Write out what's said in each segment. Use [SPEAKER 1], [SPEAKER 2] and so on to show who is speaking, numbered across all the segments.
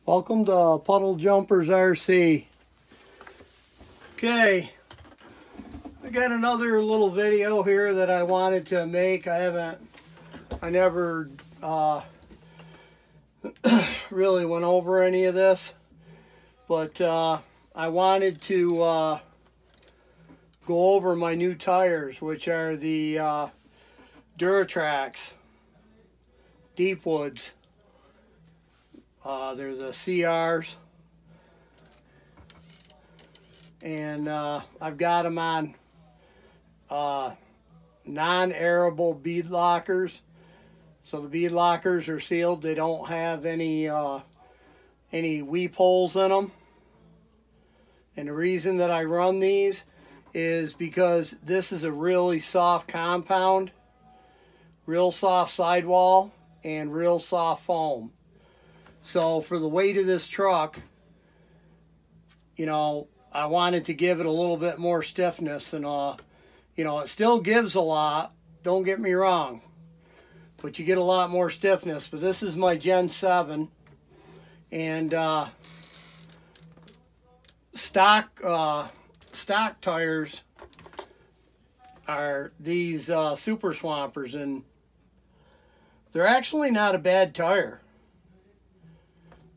[SPEAKER 1] Welcome to Puddle Jumpers RC. Okay, I got another little video here that I wanted to make. I never really went over any of this, but I wanted to go over my new tires, which are the Duratrax Deepwoods. They're the CRs, and I've got them on non-airable bead lockers. So the bead lockers are sealed. They don't have any weep holes in them. And the reason that I run these is because this is a really soft compound, real soft sidewall, and real soft foam. So for the weight of this truck, you know, I wanted to give it a little bit more stiffness, and you know, it still gives a lot, don't get me wrong, but you get a lot more stiffness. But this is my Gen 7, and stock tires are these Super Swampers, and they're actually not a bad tire.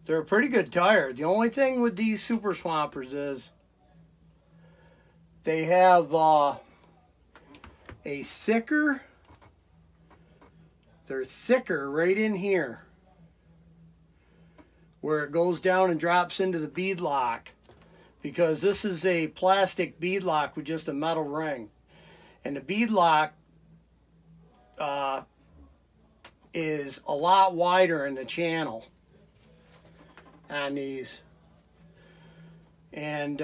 [SPEAKER 1] They're a pretty good tire. The only thing with these Super Swampers is they have they're thicker right in here where it goes down and drops into the bead lock, because this is a plastic bead lock with just a metal ring, and the bead lock is a lot wider in the channel on these, and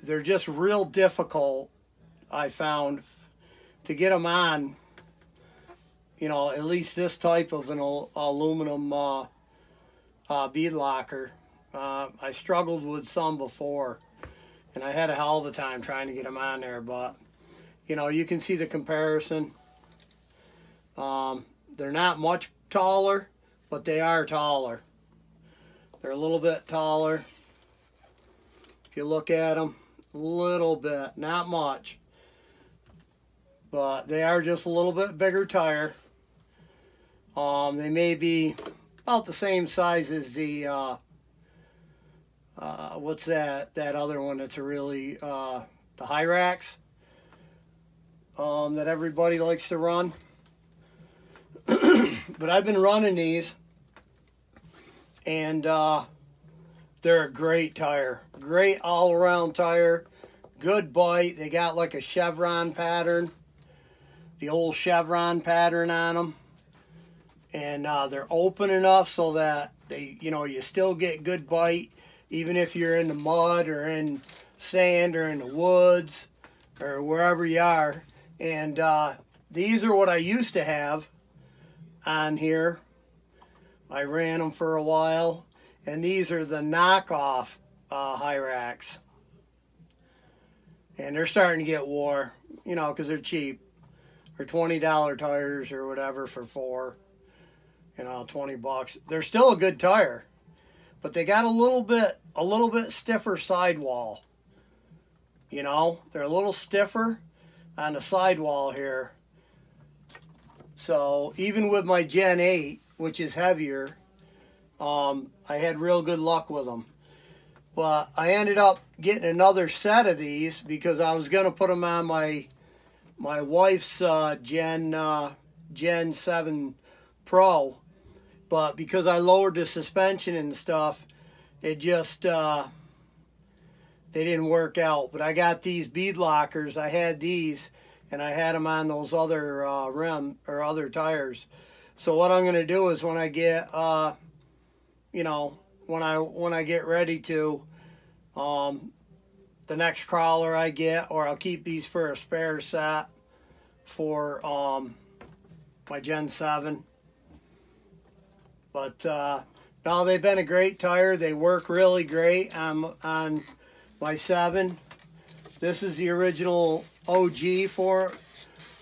[SPEAKER 1] they're just real difficult, I found, to get them on, you know, at least this type of an aluminum bead locker. I struggled with some before, and I had a hell of a time trying to get them on there, but you know, you can see the comparison. They're not much taller, but they are taller. They're a little bit taller. If you look at them, a little bit, not much. But they are just a little bit bigger tire. They may be about the same size as the, what's that other one that's a really, the Hyrax, that everybody likes to run. But I've been running these, and they're a great tire, great all-around tire, good bite. They got like a chevron pattern, the old chevron pattern on them, and they're open enough so that they, you know, you still get good bite even if you're in the mud or in sand or in the woods or wherever you are. And these are what I used to have on here. I ran them for a while, and these are the knockoff Hyrax, and they're starting to get wore, you know, because they're cheap. They're $20 tires or whatever for four, you know, 20 bucks. They're still a good tire, but they got a little bit stiffer sidewall. You know, they're a little stiffer on the sidewall here. So even with my Gen 8, which is heavier, I had real good luck with them. But I ended up getting another set of these because I was going to put them on my wife's Gen 7 Pro. But because I lowered the suspension and stuff, it just, they didn't work out. But I got these bead lockers. I had these, and I had them on those other other tires. So what I'm going to do is when I get, you know, when I get ready to, the next crawler I get, or I'll keep these for a spare set for my Gen 7. But no, they've been a great tire. They work really great on my 7. This is the original OG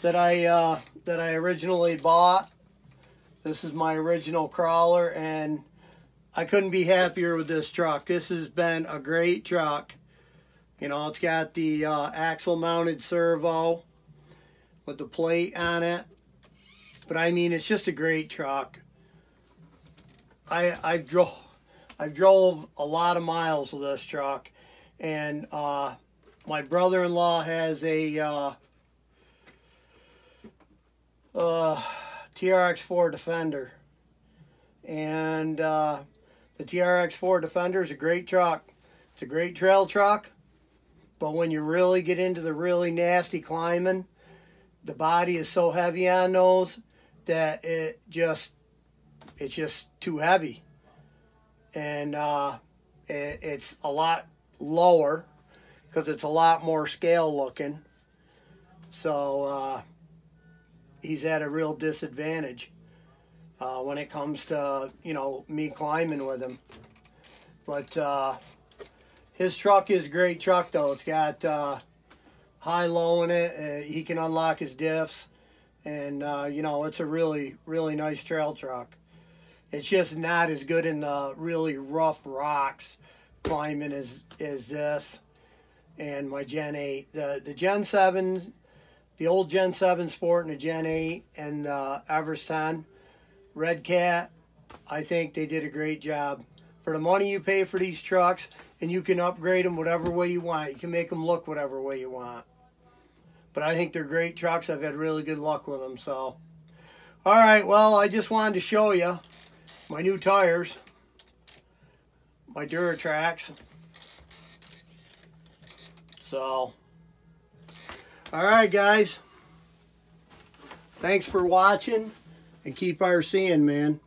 [SPEAKER 1] that I originally bought. This is my original crawler, and I couldn't be happier with this truck. This has been a great truck. You know, it's got the axle mounted servo with the plate on it. But I mean, it's just a great truck. I've drove a lot of miles with this truck, and my brother-in-law has a TRX4 Defender, and the TRX4 Defender is a great truck. It's a great trail truck, but when you really get into the really nasty climbing, the body is so heavy on those that it's just too heavy, and it's a lot lower because it's a lot more scale looking. So he's at a real disadvantage when it comes to, you know, me climbing with him. But his truck is a great truck though. It's got high-low in it. He can unlock his diffs. And, you know, it's a really, really nice trail truck. It's just not as good in the really rough rocks climbing as this and my Gen 8. The Gen 7, the old Gen 7 Sport and the Gen 8 and the Everston Redcat, I think they did a great job. For the money you pay for these trucks, and you can upgrade them whatever way you want. You can make them look whatever way you want. But I think they're great trucks. I've had really good luck with them. So, all right. Well, I just wanted to show you my new tires, my Duratrax. So, all right, guys. Thanks for watching, and keep our seeing, man.